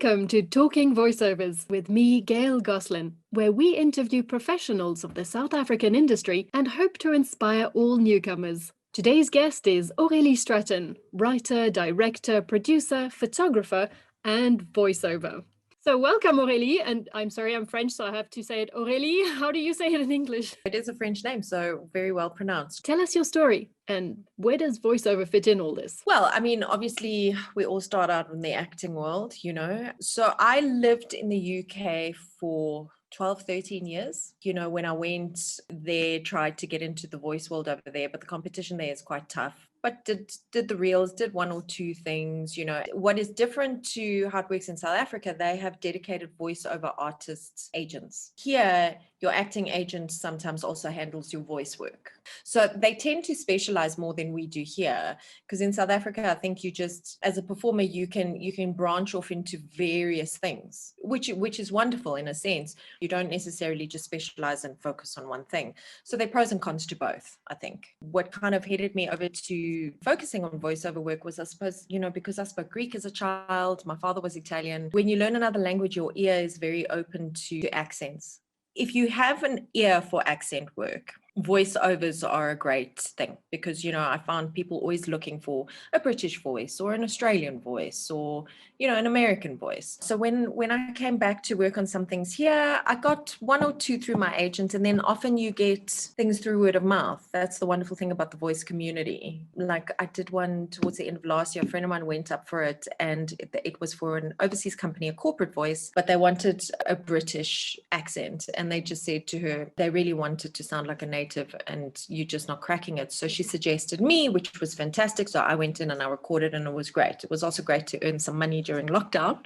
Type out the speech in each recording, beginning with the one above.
Welcome to Talking Voiceovers with me, Gail Goslin, where we interview professionals of the South African industry and hope to inspire all newcomers. Today's guest is Aurelie Stratton, writer, director, producer, photographer, and voiceover. So welcome, Aurelie, and I'm sorry, I'm French, so I have to say it Aurelie. How do you say it in English? It is a French name, so very well pronounced. Tell us your story, and where does voiceover fit in all this? Well, I mean, obviously, we all start out in the acting world, you know. So I lived in the UK for 12, 13 years. You know, when I went there, tried to get into the voice world over there, but the competition there is quite tough. But did the reels, did one or two things, you know. What is different to how it works in South Africa, they have dedicated voiceover artists, agents. Here, your acting agent sometimes also handles your voice work. So they tend to specialize more than we do here. Because in South Africa, I think you just, as a performer, you can branch off into various things, which is wonderful in a sense. You don't necessarily just specialize and focus on one thing. So there are pros and cons to both, I think. What kind of headed me over to focusing on voiceover work was, I suppose, you know, because I spoke Greek as a child, my father was Italian. When you learn another language, your ear is very open to accents. If you have an ear for accent work, voiceovers are a great thing because, you know, I found people always looking for a British voice or an Australian voice or, you know, an American voice. So when I came back to work on some things here, I got one or two through my agent, and then often you get things through word of mouth. That's the wonderful thing about the voice community. Like I did one towards the end of last year, a friend of mine went up for it, and it was for an overseas company, a corporate voice, but they wanted a British accent, and they just said to her, they really wanted to sound like a native and you're just not cracking it. So she suggested me, which was fantastic. So I went in and I recorded, and it was great. It was also great to earn some money during lockdown.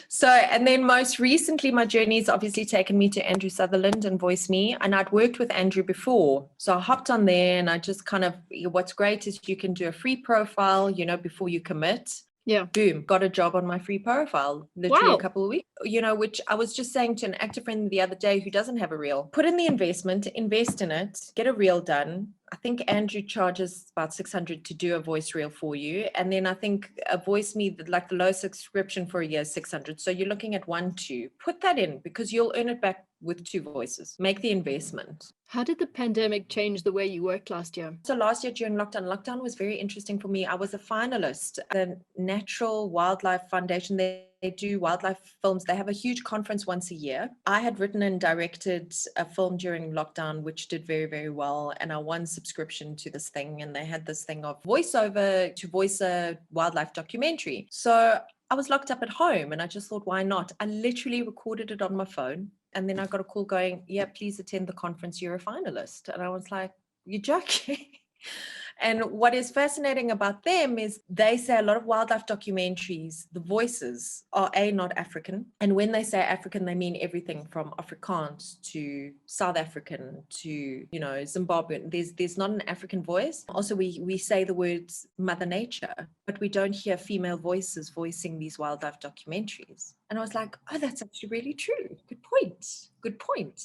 So, and then most recently, my journey has obviously taken me to Andrew Sutherland and Voice Me. And I'd worked with Andrew before. So I hopped on there, and I just kind of, what's great is you can do a free profile, you know, before you commit. Yeah. Boom, got a job on my free profile, literally Wow. a couple of weeks, you know, which I was just saying to an actor friend the other day who doesn't have a reel, put in the investment, invest in it, get a reel done. I think Andrew charges about 600 to do a voice reel for you. And then I think a Voice Me, like the low subscription for a year is 600. So you're looking at 1-2. Put that in because you'll earn it back with 2 voices. Make the investment. How did the pandemic change the way you worked last year? So last year during lockdown was very interesting for me. I was a finalist. The Natural Wildlife Foundation, they do wildlife films. They have a huge conference once a year. I had written and directed a film during lockdown, which did very, very well. And I won subscription to this thing. And they had this thing of voiceover to voice a wildlife documentary. So I was locked up at home and I just thought, why not? I literally recorded it on my phone. And then I got a call going, yeah, please attend the conference. You're a finalist. And I was like, you're joking. And what is fascinating about them is they say a lot of wildlife documentaries, the voices are not African. And when they say African, they mean everything from Afrikaans to South African to, you know, Zimbabwean. There's not an African voice. Also, we say the words Mother Nature, but we don't hear female voices voicing these wildlife documentaries. And I was like, oh, that's actually really true. Good point. Good point.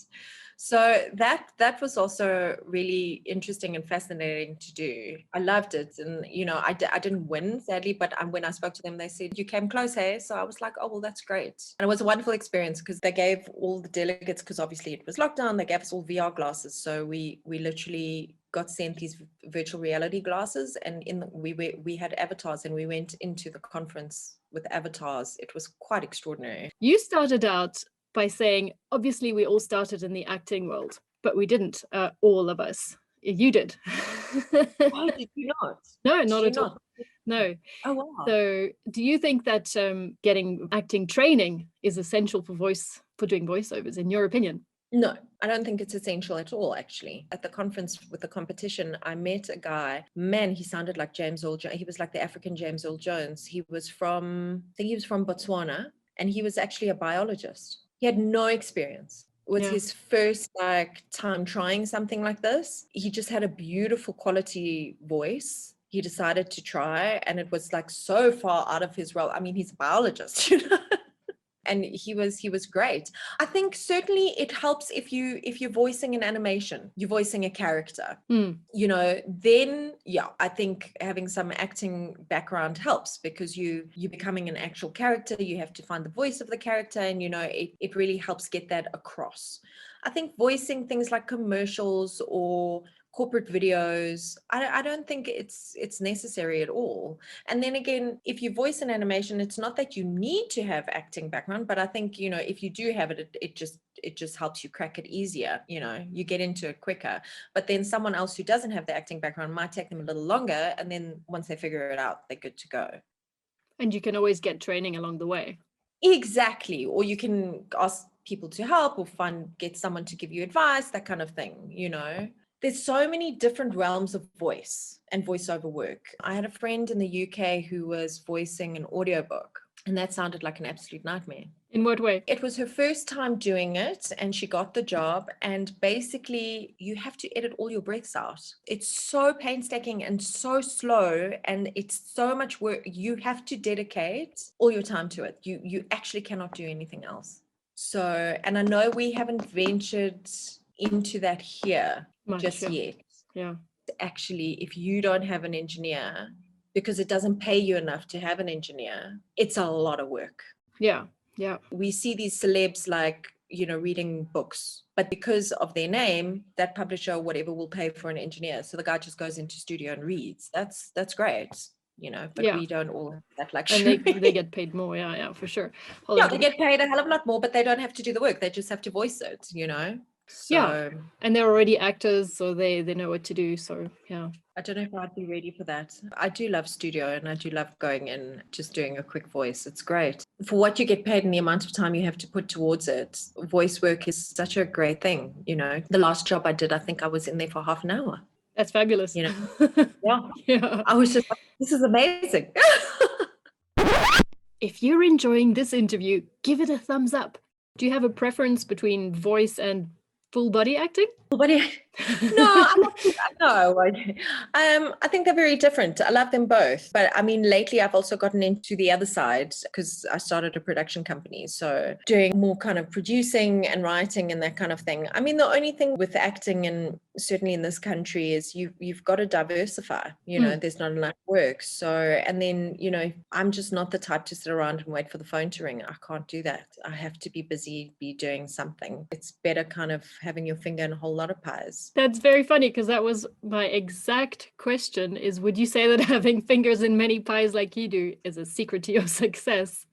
So that was also really interesting and fascinating to do. I loved it. And, you know, I didn't win, sadly, but when I spoke to them, they said, you came close, hey? So I was like, oh, well, that's great. And it was a wonderful experience because they gave all the delegates, because obviously it was lockdown, they gave us all VR glasses. So we literally got sent these virtual reality glasses, and we had avatars, and we went into the conference with avatars. It was quite extraordinary. You started out by saying, obviously, we all started in the acting world, but we didn't, all of us. You did. Oh, did you not? No, not at all. No. Oh, wow. So do you think that getting acting training is essential for doing voiceovers, in your opinion? No, I don't think it's essential at all, actually. At the conference with the competition, I met a guy. Man, he sounded like James Earl Jones. He was like the African James Earl Jones. I think he was from Botswana, and he was actually a biologist. He had no experience. It was his first time trying something like this. He just had a beautiful quality voice. He decided to try, and it was like so far out of his role. I mean, he's a biologist, you know. and he was great. I think certainly it helps if you're voicing an animation, you're voicing a character, you know, then yeah, I think having some acting background helps, because you're becoming an actual character. You have to find the voice of the character, and you know, it really helps get that across. I think voicing things like commercials or corporate videos, I don't think it's necessary at all. And then again, if you voice an animation, it's not that you need to have acting background, but I think, you know, if you do have it, it just helps you crack it easier. You know, you get into it quicker. But then someone else who doesn't have the acting background might take them a little longer, and then once they figure it out, they're good to go. And you can always get training along the way. Exactly. Or you can ask people to help, or get someone to give you advice, that kind of thing, you know. There's so many different realms of voice and voiceover work. I had a friend in the UK who was voicing an audiobook, and that sounded like an absolute nightmare. In what way? It was her first time doing it, and she got the job. And basically, you have to edit all your breaths out. It's so painstaking and so slow, and it's so much work. You have to dedicate all your time to it. You actually cannot do anything else. So, and I know we haven't ventured into that here just yet. Yeah. Actually, if you don't have an engineer, because it doesn't pay you enough to have an engineer, it's a lot of work. Yeah. We see these celebs, like, you know, reading books, but because of their name, that publisher or whatever will pay for an engineer. So the guy just goes into studio and reads. That's great, you know, but we don't all have that luxury. And they get paid more. Yeah, for sure. Yeah, they get paid a hell of a lot more, but they don't have to do the work. They just have to voice it, you know. So, yeah, and they're already actors, so they know what to do. So yeah, I don't know if I'd be ready for that. I do love studio, and I do love going in, just doing a quick voice. It's great. For what you get paid and the amount of time you have to put towards it, voice work is such a great thing, you know. The last job I did, I think I was in there for half an hour. That's fabulous. You know, yeah. I was just like, this is amazing. If you're enjoying this interview, give it a thumbs up. Do you have a preference between voice and full body acting? Full body? No, I think they're very different. I love them both. But I mean, lately I've also gotten into the other side, because I started a production company. So doing more kind of producing and writing and that kind of thing. I mean, the only thing with acting, and certainly in this country, is you've got to diversify. You know, there's not enough work. So, and then, you know, I'm just not the type to sit around and wait for the phone to ring. I can't do that. I have to be busy, be doing something. It's better kind of having your finger in a whole lot of pies. That's very funny, because that was my exact question, is would you say that having fingers in many pies like you do is a secret to your success?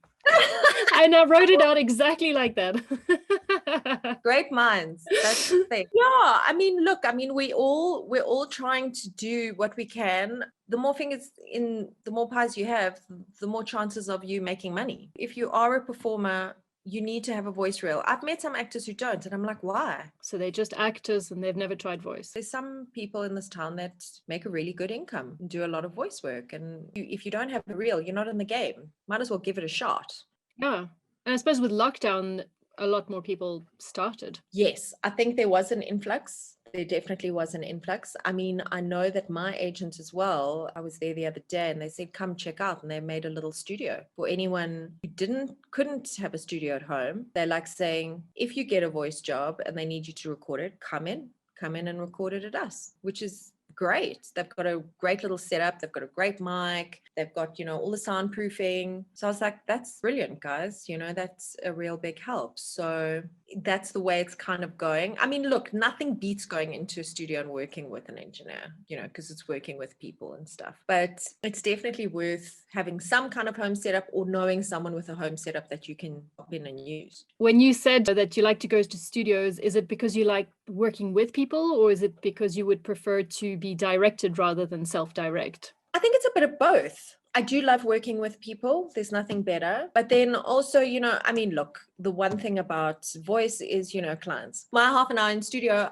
And I wrote it out exactly like that. Great minds. That's the thing. Yeah, I mean, look, I mean, we're all trying to do what we can. The more fingers in, the more pies you have, the more chances of you making money. If you are a performer, you need to have a voice reel. I've met some actors who don't, and I'm like, why? So they're just actors and they've never tried voice. There's some people in this town that make a really good income and do a lot of voice work. And if you don't have a reel, you're not in the game. Might as well give it a shot. Yeah. And I suppose with lockdown, a lot more people started. Yes, I think there was an influx. There definitely was an influx. I mean, I know that my agent as well, I was there the other day, and they said, come check out. And they made a little studio for anyone who couldn't have a studio at home. They're like saying, if you get a voice job and they need you to record it, come in and record it at us, which is great. They've got a great little setup. They've got a great mic. They've got, you know, all the soundproofing. So I was like, that's brilliant, guys. You know, that's a real big help. So that's the way it's kind of going. I mean, look, nothing beats going into a studio and working with an engineer, you know, because it's working with people and stuff. But it's definitely worth having some kind of home setup, or knowing someone with a home setup that you can pop in and use. When you said that you like to go to studios, is it because you like working with people, or is it because you would prefer to be directed rather than self-direct? I think it's a bit of both. I do love working with people. There's nothing better. But then also, you know, I mean, look, the one thing about voice is, you know, clients. My half an hour in studio,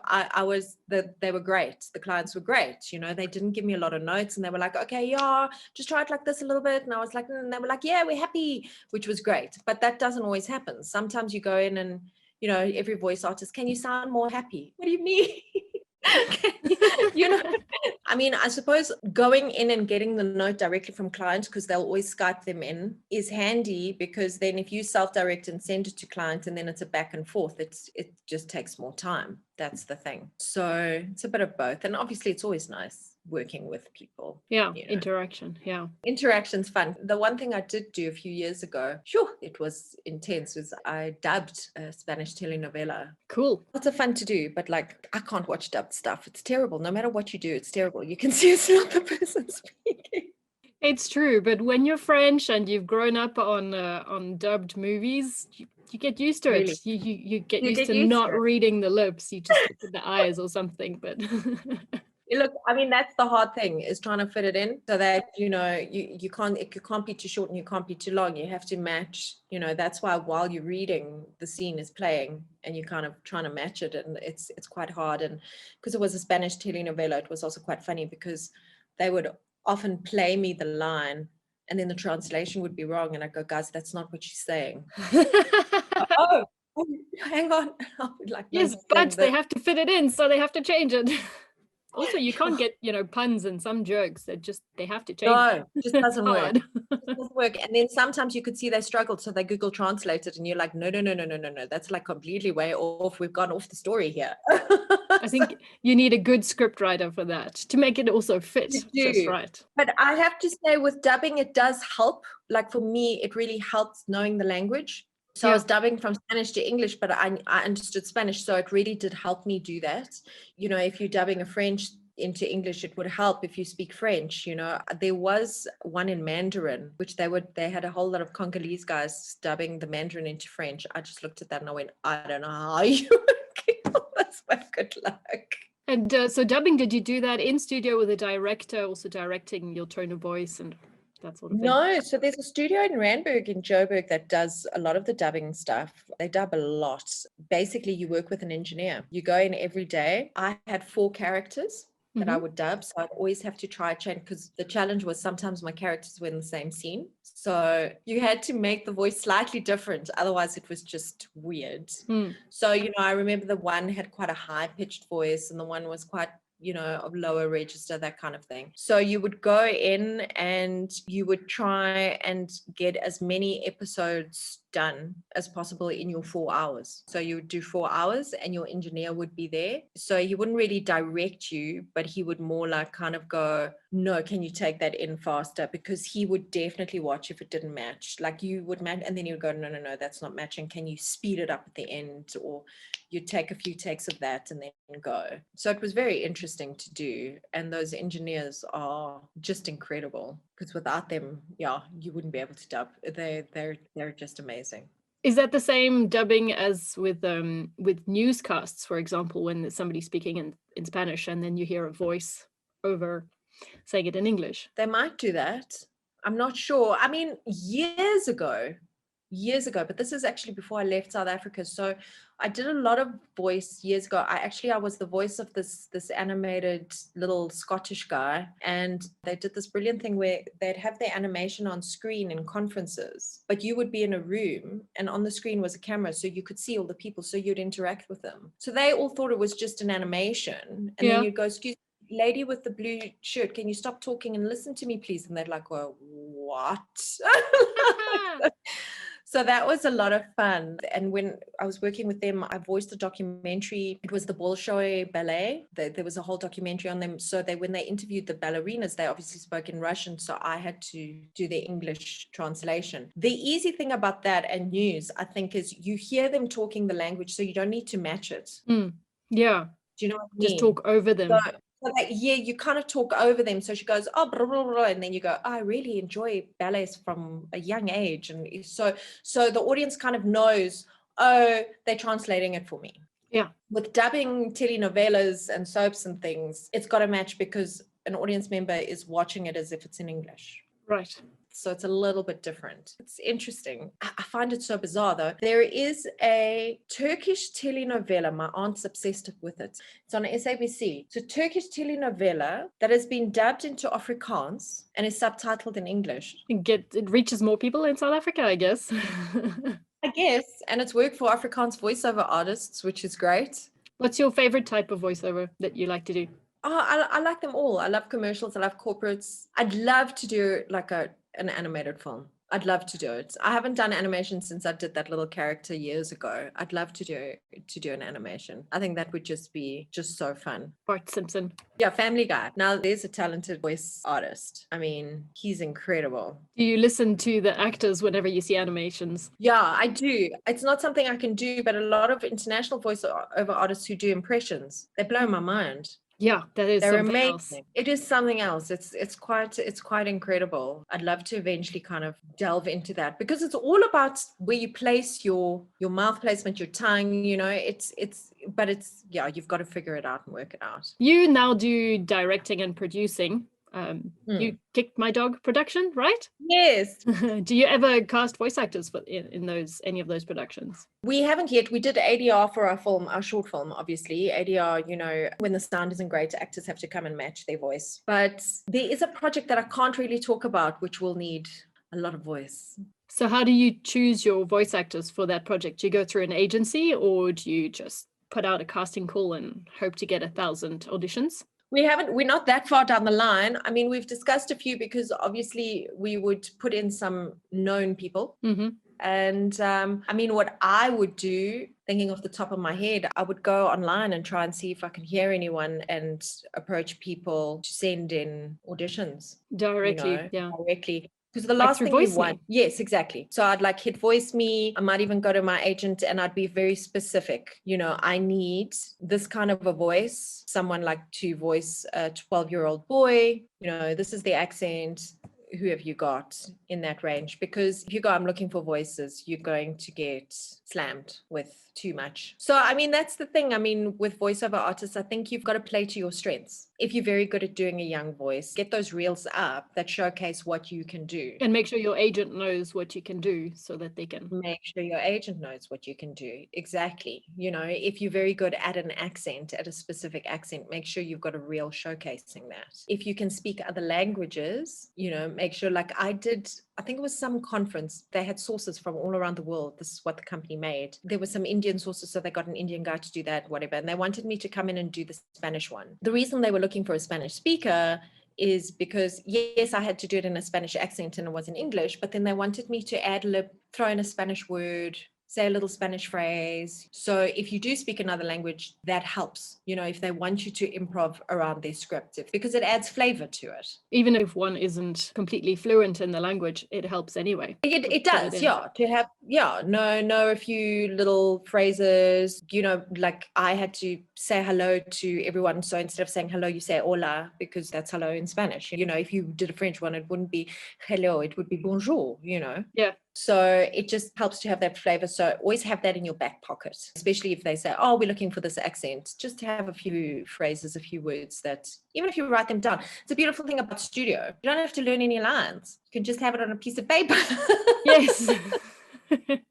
they were great. The clients were great. You know, they didn't give me a lot of notes, and they were like, okay, yeah, just try it like this a little bit. And I was like, and they were like, yeah, we're happy, which was great. But that doesn't always happen. Sometimes you go in and, you know, every voice artist, can you sound more happy? What do you mean? you know, I mean, I suppose going in and getting the note directly from clients, because they'll always Skype them in, is handy, because then if you self-direct and send it to clients and then it's a back and forth, it just takes more time. That's the thing. So it's a bit of both. And obviously it's always nice working with people. Yeah, You know. interaction. Yeah. Interaction's fun. The one thing I did do a few years ago, sure, it was intense, was I dubbed a Spanish telenovela. Cool. Lots of fun to do, but like I can't watch dubbed stuff. It's terrible. No matter what you do, it's terrible. You can see it's not the person speaking. It's true, but when you're French and you've grown up on dubbed movies, you get used to Really? it. You get You used get to used not to it. reading the lips. You just look at the eyes or something. But Look, I mean, that's the hard thing, is trying to fit it in so that, you can't be too short and you can't be too long. You have to match, that's why while you're reading, the scene is playing and you're kind of trying to match it. And it's quite hard. And because it was a Spanish telenovela, it was also quite funny because they would often play me the line and then the translation would be wrong. And I go, guys, that's not what she's saying. Oh, hang on. I'll be like, no, yes, but they have to fit it in, so they have to change it. Also, you can't get, puns in some jokes. They have to change. No, it just doesn't work. Hard. It doesn't work. And then sometimes you could see they struggled, so they Google translated, and you're like, no. That's like completely way off. We've gone off the story here. I think you need a good script writer for that to make it also fit just right. But I have to say, with dubbing, it does help. Like for me, it really helps knowing the language. So I was dubbing from Spanish to English, but I understood Spanish. So it really did help me do that. If you're dubbing a French into English, it would help if you speak French. There was one in Mandarin, which they had a whole lot of Congolese guys dubbing the Mandarin into French. I just looked at that and I went, I don't know how you would kill this, but good luck. And so dubbing, did you do that in studio with a director, also directing your tone of voice and that sort of thing? No, so there's a studio in Randburg in Joburg that does a lot of the dubbing stuff. They dub a lot. Basically, you work with an engineer. You go in every day. I had 4 characters that I would dub, so I'd always have to try change, because the challenge was sometimes my characters were in the same scene. So you had to make the voice slightly different. Otherwise, it was just weird. So, I remember the one had quite a high-pitched voice and the one was quite of lower register, that kind of thing. So you would go in and you would try and get as many episodes done as possible in your 4 hours. So you would do 4 hours and your engineer would be there. So he wouldn't really direct you, but he would more like kind of go, no, can you take that in faster? Because he would definitely watch if it didn't match. Like you would match, and then he would go, no, that's not matching. Can you speed it up at the end? Or you'd take a few takes of that and then go. So it was very interesting to do. And those engineers are just incredible, because without them, you wouldn't be able to dub. They're just amazing. Is that the same dubbing as with newscasts, for example, when there's somebody speaking in Spanish and then you hear a voice over saying it in English? They might do that. I'm not sure. I mean, years ago, but this is actually before I left South Africa. So I did a lot of voice years ago. I was the voice of this animated little Scottish guy, and they did this brilliant thing where they'd have their animation on screen in conferences, but you would be in a room and on the screen was a camera, so you could see all the people, so you'd interact with them. So they all thought it was just an animation, and then you'd go, excuse me, lady with the blue shirt, can you stop talking and listen to me, please? And they'd like, go, what? So that was a lot of fun. And when I was working with them, I voiced a documentary. It was the Bolshoi Ballet. There was a whole documentary on them. So when they interviewed the ballerinas, they obviously spoke in Russian. So I had to do the English translation. The easy thing about that and news, I think, is you hear them talking the language, so you don't need to match it. Yeah. Do you know what I mean? Just talk over them. So you kind of talk over them. So she goes, oh, blah, blah, blah, and then you go, I really enjoy ballets from a young age. And so the audience kind of knows, oh, they're translating it for me. Yeah. With dubbing telenovelas and soaps and things, it's got to match because an audience member is watching it as if it's in English. Right. So it's a little bit different. It's interesting. I find it so bizarre, though. There is a Turkish telenovela. My aunt's obsessed with it. It's on SABC. It's a Turkish telenovela that has been dubbed into Afrikaans and is subtitled in English. It reaches more people in South Africa, I guess. I guess. And it's worked for Afrikaans voiceover artists, which is great. What's your favorite type of voiceover that you like to do? Oh, I like them all. I love commercials. I love corporates. I'd love to do like an animated film. I'd love to do it. I haven't done animation since I did that little character years ago. I'd love to do an animation. I think that would just be just so fun. Bart Simpson. Yeah, Family Guy. Now there's a talented voice artist. I mean, he's incredible. Do you listen to the actors whenever you see animations? Yeah, I do. It's not something I can do, but a lot of international voiceover artists who do impressions, they blow my mind. Yeah, that is They're something amazing. else. It is something else. It's quite incredible. I'd love to eventually kind of delve into that because it's all about where you place your mouth placement, your tongue, you know, but yeah, you've got to figure it out and work it out. You now do directing and producing. You Kicked My Dog production, right? Yes. Do you ever cast voice actors for in any of those productions? We haven't yet. We did ADR for our film, our short film, obviously. ADR, you know, when the sound isn't great, actors have to come and match their voice. But there is a project that I can't really talk about, which will need a lot of voice. So how do you choose your voice actors for that project? Do you go through an agency or do you just put out a casting call and hope to get 1,000 auditions? We're not that far down the line. I mean, we've discussed a few because obviously we would put in some known people. Mm-hmm. And I mean, what I would do, thinking off the top of my head, I would go online and try and see if I can hear anyone and approach people to send in auditions. Directly, Directly. Because the last thing you want, yes, exactly. So I'd like hit voice me. I might even go to my agent and I'd be very specific. You know, I need this kind of a voice, someone like to voice a 12-year-old boy. You know, this is the accent. Who have you got in that range? Because if you go, I'm looking for voices, you're going to get slammed with too much. So, I mean, that's the thing. I mean, with voiceover artists, I think you've got to play to your strengths. If you're very good at doing a young voice, get those reels up that showcase what you can do. And make sure your agent knows what you can do so that they can. Make sure your agent knows what you can do. Exactly. You know, if you're very good at an accent, at a specific accent, make sure you've got a reel showcasing that. If you can speak other languages, you know, make sure, like I think it was some conference, they had sources from all around the world. This is what the company made. There were some Indian sources, so they got an Indian guy to do that, whatever. And they wanted me to come in and do the Spanish one. The reason they were looking for a Spanish speaker is because, yes, I had to do it in a Spanish accent and it was in English, but then they wanted me to ad lib, throw in a Spanish word, say a little Spanish phrase. So if you do speak another language, that helps, you know, if they want you to improv around their script, because it adds flavor to it. Even if one isn't completely fluent in the language, it helps anyway. It does, yeah, to have, know a few little phrases, you know, like I had to say hello to everyone. So instead of saying hello, you say hola, because that's hello in Spanish. You know, if you did a French one, it wouldn't be hello, it would be bonjour, you know. Yeah. So it just helps to have that flavor. So always have that in your back pocket, especially if they say, oh, we're looking for this accent, just to have a few phrases, a few words that, even if you write them down, it's a beautiful thing about studio. You don't have to learn any lines. You can just have it on a piece of paper. Yes.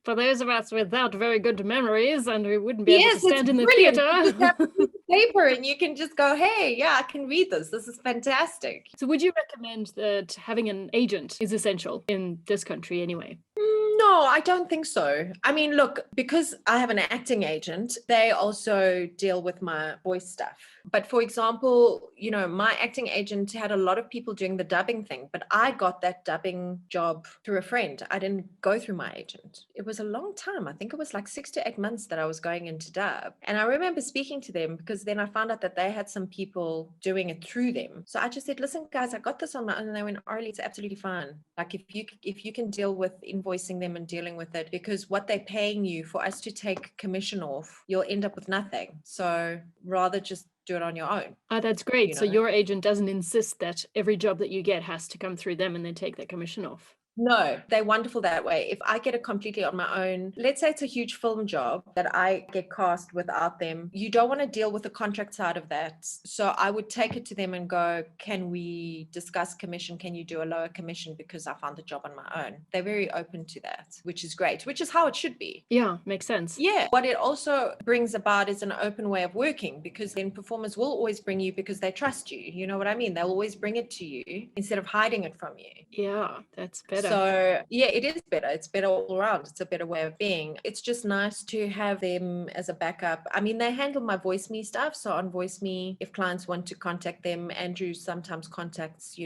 For those of us without very good memories and who wouldn't be able to stand in the theater. You just have a piece of paper and you can just go, hey, yeah, I can read this. This is fantastic. So would you recommend that having an agent is essential in this country anyway? No, I don't think so. I mean, look, because I have an acting agent, they also deal with my voice stuff. But for example, you know, my acting agent had a lot of people doing the dubbing thing, but I got that dubbing job through a friend. I didn't go through my agent. It was a long time. I think it was like 6 to 8 months that I was going into dub. And I remember speaking to them because then I found out that they had some people doing it through them. So I just said, listen, guys, I got this on my own. And they went, Aurelie, it's absolutely fine. Like if you can deal with invoicing them and dealing with it, because what they're paying you for us to take commission off, you'll end up with nothing. So rather just do it on your own. Oh, that's great. You know? So your agent doesn't insist that every job that you get has to come through them and then take that commission off. No, they're wonderful that way. If I get it completely on my own, let's say it's a huge film job that I get cast without them, you don't want to deal with the contract side of that. So I would take it to them and go, can we discuss commission? Can you do a lower commission because I found the job on my own? They're very open to that, which is great, which is how it should be. Yeah, makes sense. Yeah. What it also brings about is an open way of working, because then performers will always bring you because they trust you. You know what I mean? They'll always bring it to you instead of hiding it from you. Yeah, that's better. better. So yeah, it is better. It's better all around. It's a better way of being. It's just nice to have them as a backup. I mean, they handle my VoiceMe stuff. So on VoiceMe, if clients want to contact them, Andrew sometimes contacts,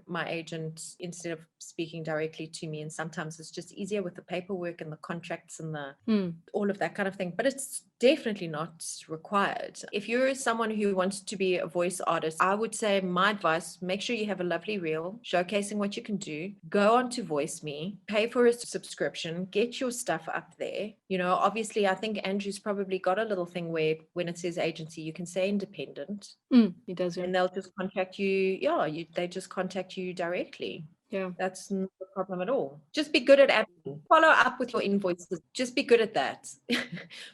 my agent instead of speaking directly to me. And sometimes it's just easier with the paperwork and the contracts and all of that kind of thing. But it's definitely not required. If you're someone who wants to be a voice artist, I would say my advice, make sure you have a lovely reel showcasing what you can do. Go on to VoiceMe, pay for a subscription, get your stuff up there. Obviously, I think Andrew's probably got a little thing where when it says agency, you can say independent. He does, yeah. And they'll just contact you. Yeah, they just contact you directly. Yeah. That's not a problem at all. Just be good at admin. Follow up with your invoices. Just be good at that.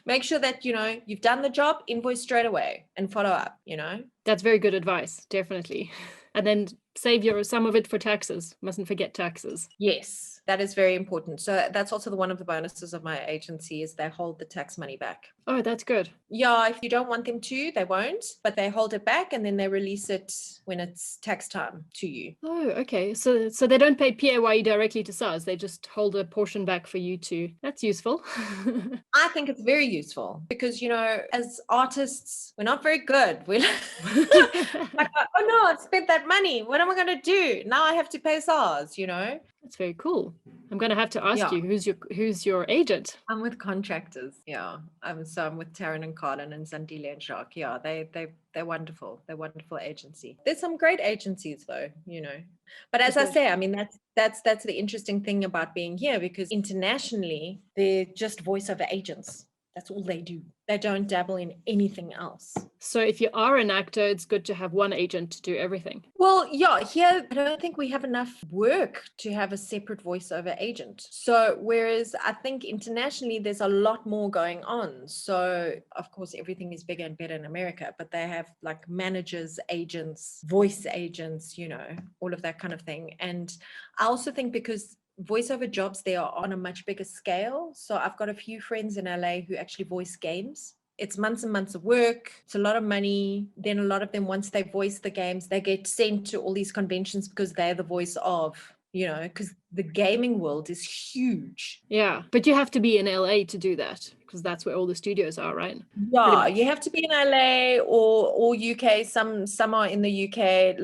Make sure that, you've done the job, invoice straight away and follow up, That's very good advice, definitely. And then save some of it for taxes. Mustn't forget taxes. Yes, that is very important. So that's also one of the bonuses of my agency is they hold the tax money back. Oh, that's good. Yeah, if you don't want them to, they won't, but they hold it back and then they release it when it's tax time to you. Oh, okay. So they don't pay PAYE directly to SARS. They just hold a portion back for you too. That's useful. I think it's very useful because, as artists, we're not very good. We're like, oh no, I've spent that money. What am I going to do? Now I have to pay SARS, That's very cool. I'm going to have to ask Yeah. you, who's your agent? I'm with contractors. Yeah. I'm with Taryn and Carlin and Zandile and Jacques. Yeah, they're wonderful. They're wonderful agency. There's some great agencies though, But as I say, I mean, that's the interesting thing about being here because internationally they're just voiceover agents. That's all they do. They don't dabble in anything else. So if you are an actor, it's good to have one agent to do everything. Well, yeah, here I don't think we have enough work to have a separate voiceover agent. So whereas I think internationally there's a lot more going on. So of course everything is bigger and better in America, but they have like managers, agents, voice agents, all of that kind of thing. And I also think because voiceover jobs, they are on a much bigger scale. So I've got a few friends in LA who actually voice games. It's months and months of work. It's a lot of money. Then a lot of them, once they voice the games, they get sent to all these conventions because they're the voice of, because the gaming world is huge. Yeah, but you have to be in LA to do that because that's where all the studios are, right? Yeah, you have to be in LA or UK. Some are in the UK.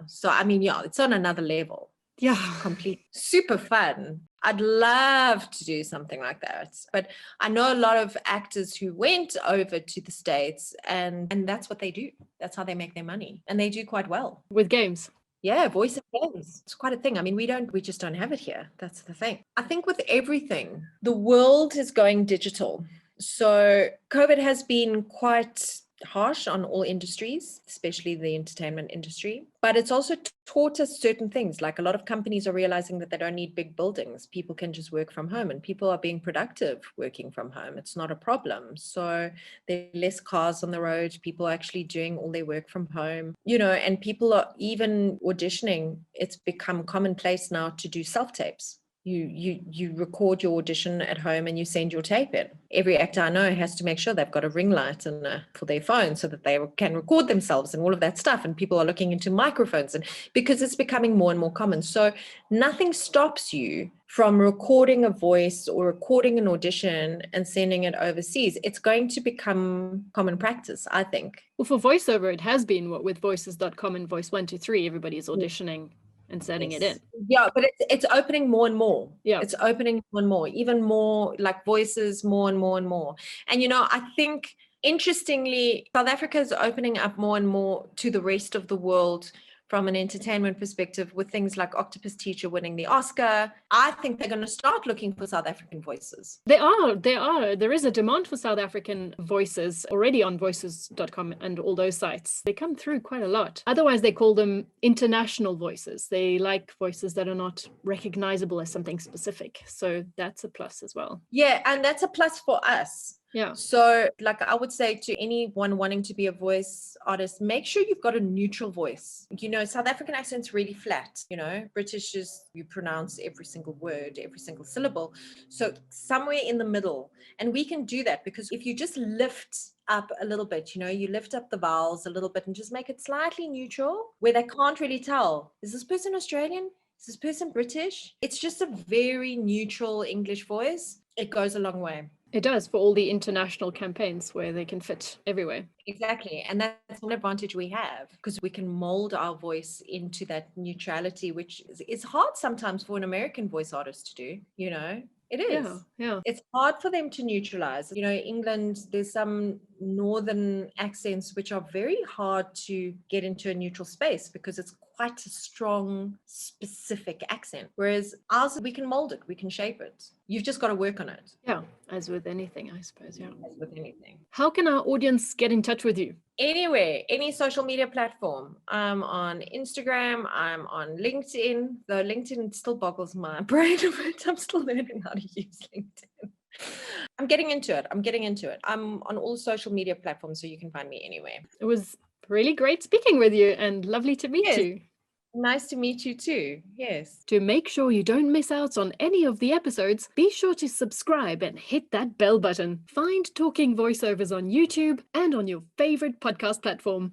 So I mean, yeah, it's on another level. Yeah. Complete super fun. I'd love to do something like that. But I know a lot of actors who went over to the States and that's what they do. That's how they make their money. And they do quite well. With games. Yeah, voice of games. It's quite a thing. I mean, we just don't have it here. That's the thing. I think with everything, the world is going digital. So COVID has been quite harsh on all industries, especially the entertainment industry. But it's also taught us certain things. Like a lot of companies are realizing that they don't need big buildings. People can just work from home and people are being productive working from home. It's not a problem. So there are less cars on the road. People are actually doing all their work from home, and people are even auditioning. It's become commonplace now to do self-tapes. You record your audition at home and you send your tape in. Every actor I know has to make sure they've got a ring light for their phone so that they can record themselves and all of that stuff. And people are looking into microphones and because it's becoming more and more common. So nothing stops you from recording a voice or recording an audition and sending it overseas. It's going to become common practice, I think. Well, for voiceover, it has been with voices.com and Voice 123, everybody's auditioning and sending it in. Yeah, but it's opening more and more. Yeah. It's opening more and more, even more like voices, more and more and more. And, I think interestingly, South Africa is opening up more and more to the rest of the world from an entertainment perspective with things like Octopus Teacher winning the Oscar. I think they're going to start looking for South African voices. They are. There is a demand for South African voices already on voices.com and all those sites. They come through quite a lot. Otherwise, they call them international voices. They like voices that are not recognizable as something specific. So that's a plus as well. Yeah, and that's a plus for us. Yeah. So like I would say to anyone wanting to be a voice artist, make sure you've got a neutral voice. South African accent's really flat, British is you pronounce every single word, every single syllable. So somewhere in the middle. And we can do that because if you just lift up a little bit, you lift up the vowels a little bit and just make it slightly neutral where they can't really tell, is this person Australian? Is this person British? It's just a very neutral English voice. It goes a long way. It does for all the international campaigns where they can fit everywhere. Exactly. And that's one advantage we have because we can mold our voice into that neutrality, which is hard sometimes for an American voice artist to do, you know? It is. Yeah. It's hard for them to neutralize. You know, England, there's some northern accents which are very hard to get into a neutral space because it's quite a strong, specific accent. Whereas ours, we can mold it, we can shape it. You've just got to work on it. Yeah, as with anything, I suppose. Yeah. As with anything. How can our audience get in touch with you? Anywhere, any social media platform. I'm on Instagram, I'm on LinkedIn, though LinkedIn still boggles my brain a bit. I'm still learning how to use LinkedIn. I'm getting into it. I'm on all social media platforms, so you can find me anywhere. It was really great speaking with you and lovely to meet you. Nice to meet you too. Yes. To make sure you don't miss out on any of the episodes, be sure to subscribe and hit that bell button. Find Talking Voiceovers on YouTube and on your favorite podcast platform.